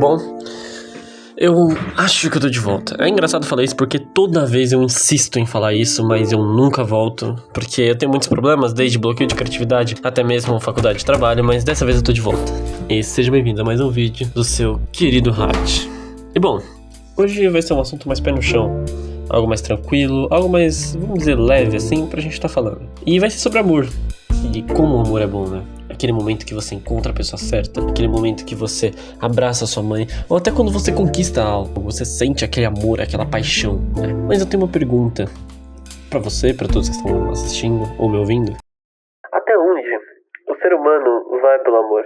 Bom, eu acho que eu tô de volta. É engraçado falar isso porque toda vez eu insisto em falar isso, mas eu nunca volto. Porque eu tenho muitos problemas, desde bloqueio de criatividade até mesmo faculdade de trabalho, mas dessa vez eu tô de volta. E seja bem-vindo a mais um vídeo do seu querido Hat. E bom, hoje vai ser um assunto mais pé no chão. Algo mais tranquilo, algo mais, vamos dizer, leve assim, pra gente tá falando. E vai ser sobre amor. E como o amor é bom, né? Aquele momento que você encontra a pessoa certa, aquele momento que você abraça a sua mãe, ou até quando você conquista algo, você sente aquele amor, aquela paixão, né? Mas eu tenho uma pergunta pra você, pra todos que estão assistindo ou me ouvindo. Até onde o ser humano vai pelo amor?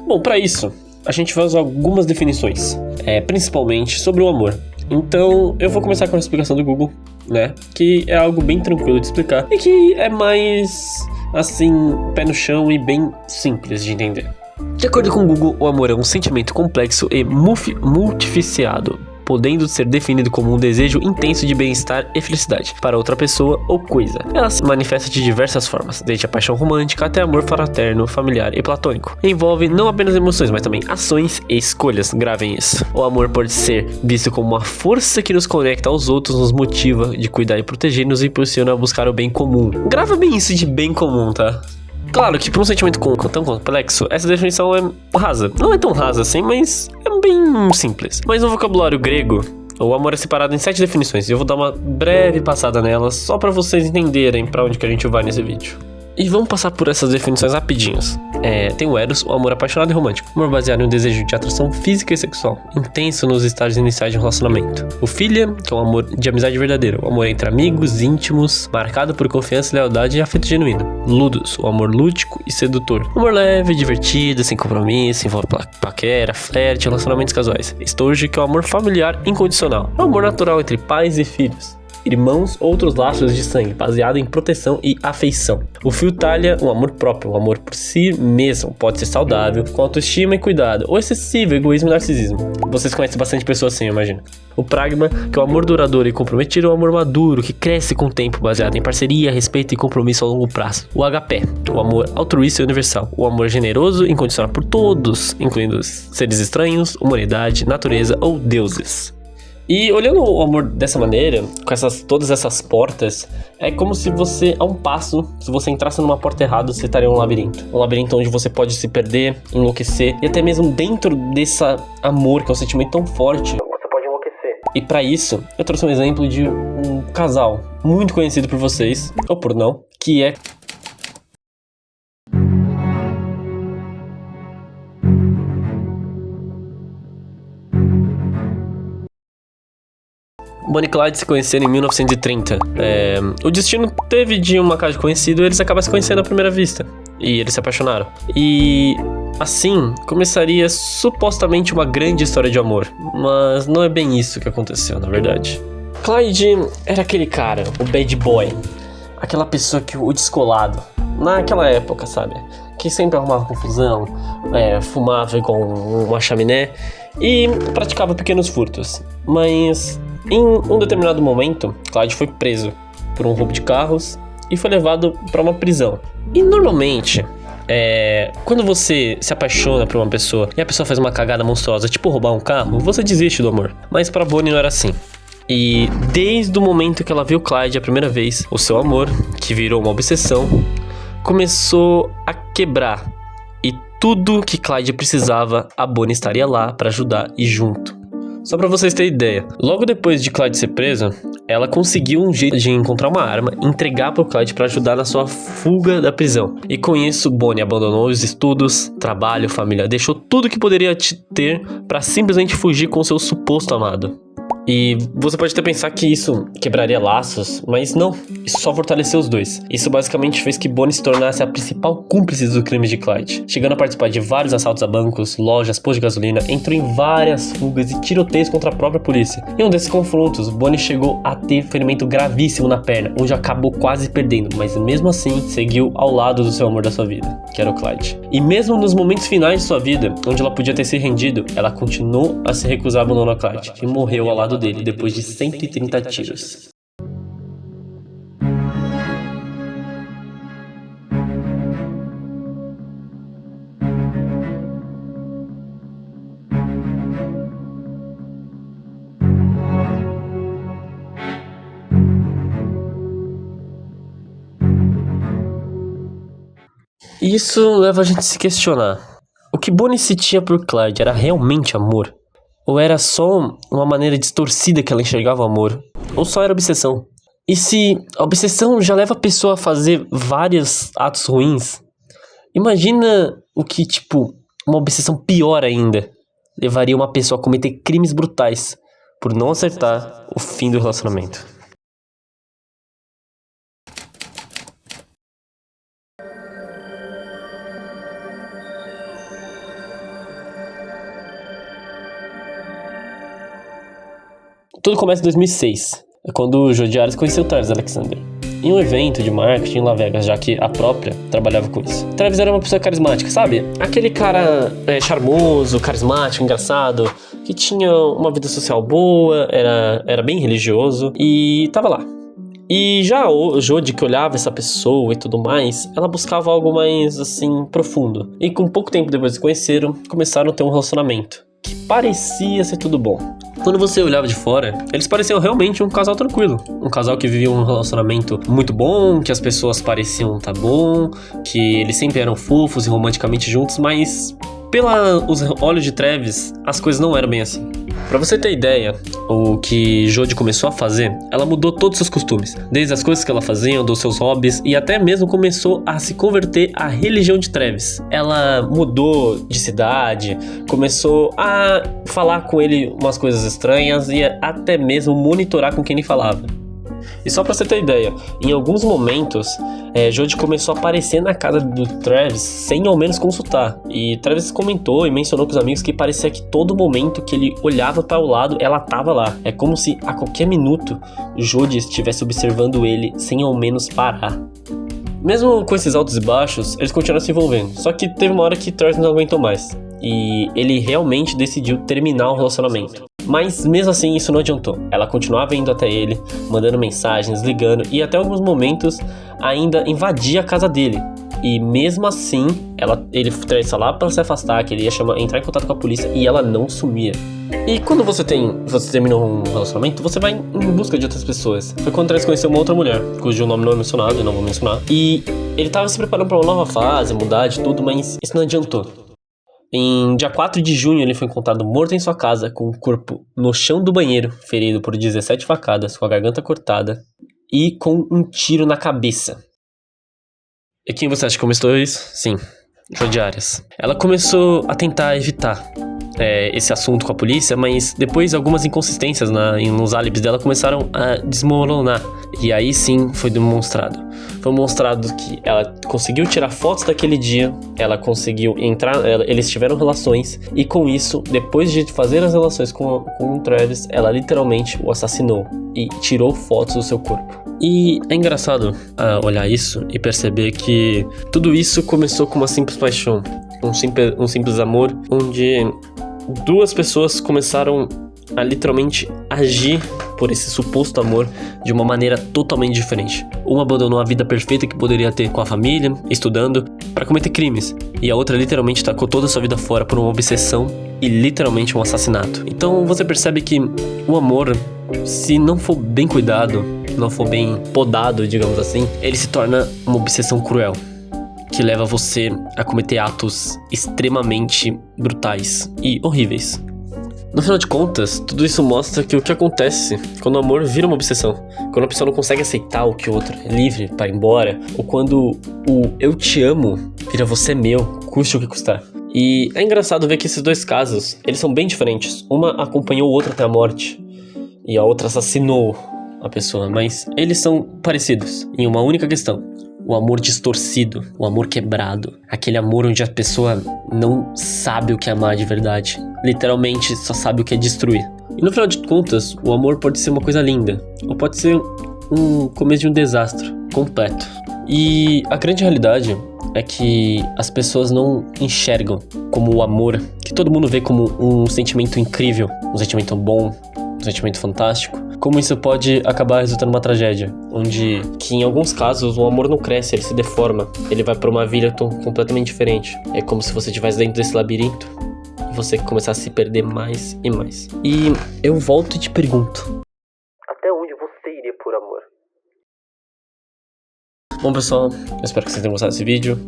Bom, pra isso, a gente vai usar algumas definições, principalmente sobre o amor. Então, eu vou começar com a explicação do Google, né? Que é algo bem tranquilo de explicar e que é mais, assim, pé no chão e bem simples de entender. De acordo com o Google, o amor é um sentimento complexo e multifaceado, podendo ser definido como um desejo intenso de bem-estar e felicidade para outra pessoa ou coisa. Ela se manifesta de diversas formas, desde a paixão romântica até amor fraterno, familiar e platônico. Envolve não apenas emoções, mas também ações e escolhas. Gravem isso. O amor pode ser visto como uma força que nos conecta aos outros, nos motiva de cuidar e proteger, nos impulsiona a buscar o bem comum. Grava bem isso de bem comum, tá? Claro que para um sentimento tão complexo, essa definição é rasa. Não é tão rasa assim, mas é bem simples. Mas no vocabulário grego, o amor é separado em 7 definições. E eu vou dar uma breve passada nelas, só para vocês entenderem para onde que a gente vai nesse vídeo. E vamos passar por essas definições rapidinhos. Tem o Eros, o amor apaixonado e romântico. Amor baseado em um desejo de atração física e sexual, intenso nos estágios iniciais de um relacionamento. O Filia, que é um amor de amizade verdadeira. O amor entre amigos, íntimos, marcado por confiança, lealdade e afeto genuíno. Ludus, o amor lúdico e sedutor. Amor leve, divertido, sem compromisso, envolve paquera, flerte, relacionamentos casuais. Storge, que é o amor familiar incondicional. É o amor natural entre pais e filhos, irmãos ou outros laços de sangue, baseado em proteção e afeição. O Fiutalia, um amor próprio, um amor por si mesmo, pode ser saudável, com autoestima e cuidado, ou excessivo, egoísmo e narcisismo. Vocês conhecem bastante pessoas assim, eu imagino. O Pragma, que é o amor duradouro e comprometido, é um amor maduro, que cresce com o tempo, baseado em parceria, respeito e compromisso a longo prazo. O HP, o amor altruísta e universal, o amor generoso e incondicional por todos, incluindo seres estranhos, humanidade, natureza ou deuses. E olhando o amor dessa maneira, com todas essas portas, é como se você, a um passo, se você entrasse numa porta errada, você estaria em um labirinto. Um labirinto onde você pode se perder, enlouquecer, e até mesmo dentro desse amor, que é um sentimento tão forte, você pode enlouquecer. E pra isso, eu trouxe um exemplo de um casal muito conhecido por vocês, ou por não, que é Bonnie e Clyde se conheceram em 1930. O destino teve de uma casa de conhecido, eles acabaram se conhecendo à primeira vista. E eles se apaixonaram. E assim começaria supostamente uma grande história de amor. Mas não é bem isso que aconteceu, na verdade. Clyde era aquele cara, o bad boy. Aquela pessoa o descolado. Naquela época, sabe? Que sempre arrumava confusão, fumava com uma chaminé e praticava pequenos furtos. Mas em um determinado momento, Clyde foi preso por um roubo de carros e foi levado para uma prisão. E normalmente, quando você se apaixona por uma pessoa e a pessoa faz uma cagada monstruosa, tipo roubar um carro, você desiste do amor. Mas para Bonnie não era assim. E desde o momento que ela viu Clyde a primeira vez, o seu amor, que virou uma obsessão, começou a quebrar. E tudo que Clyde precisava, a Bonnie estaria lá para ajudar e junto. Só pra vocês terem ideia, logo depois de Clyde ser preso, ela conseguiu um jeito de encontrar uma arma e entregar pro Clyde pra ajudar na sua fuga da prisão. E com isso, Bonnie abandonou os estudos, trabalho, família, deixou tudo que poderia ter pra simplesmente fugir com seu suposto amado. E você pode até pensar que isso quebraria laços, mas não, isso só fortaleceu os dois. Isso basicamente fez que Bonnie se tornasse a principal cúmplice dos crimes de Clyde, chegando a participar de vários assaltos a bancos, lojas, postos de gasolina, entrou em várias fugas e tiroteios contra a própria polícia. Em um desses confrontos, Bonnie chegou a ter ferimento gravíssimo na perna, onde acabou quase perdendo, mas mesmo assim seguiu ao lado do seu amor da sua vida, que era o Clyde. E mesmo nos momentos finais de sua vida, onde ela podia ter se rendido, ela continuou a se recusar a abandonar Clyde e morreu ao lado lado dele depois de 130 tiros. Isso leva a gente a se questionar. O que Bonnie sentia por Clyde era realmente amor? Ou era só uma maneira distorcida que ela enxergava o amor? Ou só era obsessão? E se a obsessão já leva a pessoa a fazer vários atos ruins, imagina o que, uma obsessão pior ainda levaria uma pessoa a cometer crimes brutais por não acertar o fim do relacionamento. Tudo começa em 2006, quando o Jodiaris conheceu Travis Alexander em um evento de marketing em Las Vegas, já que a própria trabalhava com isso. Travis era uma pessoa carismática, sabe? Aquele cara charmoso, carismático, engraçado, que tinha uma vida social boa, era bem religioso e tava lá. E já o Jodi, que olhava essa pessoa e tudo mais, ela buscava algo mais, assim, profundo. E com pouco tempo depois de se conheceram, começaram a ter um relacionamento que parecia ser tudo bom. Quando você olhava de fora, eles pareciam realmente um casal tranquilo. Um casal que vivia um relacionamento muito bom, que as pessoas pareciam tá bom, que eles sempre eram fofos e romanticamente juntos, mas pelos olhos de Travis, as coisas não eram bem assim. Pra você ter ideia, o que Jodi começou a fazer, ela mudou todos os seus costumes. Desde as coisas que ela fazia, dos seus hobbies, e até mesmo começou a se converter à religião de Travis. Ela mudou de cidade, começou a falar com ele umas coisas estranhas e até mesmo monitorar com quem ele falava. E só pra você ter ideia, em alguns momentos, Jodi começou a aparecer na casa do Travis sem ao menos consultar. E Travis comentou e mencionou com os amigos que parecia que todo momento que ele olhava para o lado, ela tava lá. É como se a qualquer minuto Jodi estivesse observando ele sem ao menos parar. Mesmo com esses altos e baixos, eles continuaram se envolvendo. Só que teve uma hora que Travis não aguentou mais. E ele realmente decidiu terminar o relacionamento. Mas mesmo assim isso não adiantou. Ela continuava indo até ele, mandando mensagens, ligando e até alguns momentos ainda invadia a casa dele. E mesmo assim, ele traía lá para se afastar, que ele ia entrar em contato com a polícia e ela não sumia. E quando você terminou um relacionamento, você vai em busca de outras pessoas. Foi quando Travis conheceu uma outra mulher, cujo nome não é mencionado, eu não vou mencionar. E ele tava se preparando para uma nova fase, mudar de tudo, mas isso não adiantou. Em dia 4 de junho, ele foi encontrado morto em sua casa, com o corpo no chão do banheiro, ferido por 17 facadas, com a garganta cortada e com um tiro na cabeça. E quem você acha que começou isso? Sim, Jodiaris. Ela começou a tentar evitar esse assunto com a polícia, mas depois algumas inconsistências nos álibis dela começaram a desmoronar. E aí sim foi demonstrado. Foi mostrado que ela conseguiu tirar fotos daquele dia, ela conseguiu entrar, eles tiveram relações, e com isso, depois de fazer as relações com o Travis, ela literalmente o assassinou e tirou fotos do seu corpo. E é engraçado olhar isso e perceber que tudo isso começou com uma simples paixão, um simples amor, onde duas pessoas começaram a literalmente agir por esse suposto amor de uma maneira totalmente diferente. Uma abandonou a vida perfeita que poderia ter com a família, estudando, para cometer crimes. E a outra literalmente tacou toda a sua vida fora por uma obsessão e literalmente um assassinato. Então você percebe que o amor, se não for bem cuidado, não for bem podado, digamos assim, ele se torna uma obsessão cruel, que leva você a cometer atos extremamente brutais e horríveis. No final de contas, tudo isso mostra que o que acontece quando o amor vira uma obsessão, quando a pessoa não consegue aceitar o que o outro é livre para ir embora, ou quando o eu te amo vira você é meu, custe o que custar. E é engraçado ver que esses dois casos, eles são bem diferentes. Uma acompanhou o outro até a morte e a outra assassinou a pessoa, mas eles são parecidos em uma única questão: o amor distorcido, o amor quebrado, aquele amor onde a pessoa não sabe o que é amar de verdade, literalmente só sabe o que é destruir. E no final de contas, o amor pode ser uma coisa linda, ou pode ser um começo de um desastre completo. E a grande realidade é que as pessoas não enxergam como o amor, que todo mundo vê como um sentimento incrível, um sentimento bom, um sentimento fantástico, como isso pode acabar resultando numa tragédia, onde, que em alguns casos, o amor não cresce, ele se deforma, ele vai pra uma vida completamente diferente. É como se você estivesse dentro desse labirinto e você começasse a se perder mais e mais. E eu volto e te pergunto: até onde você iria por amor? Bom, pessoal, eu espero que vocês tenham gostado desse vídeo.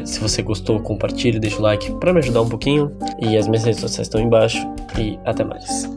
Se você gostou, compartilhe, deixa o like pra me ajudar um pouquinho. E as minhas redes sociais estão embaixo. E até mais.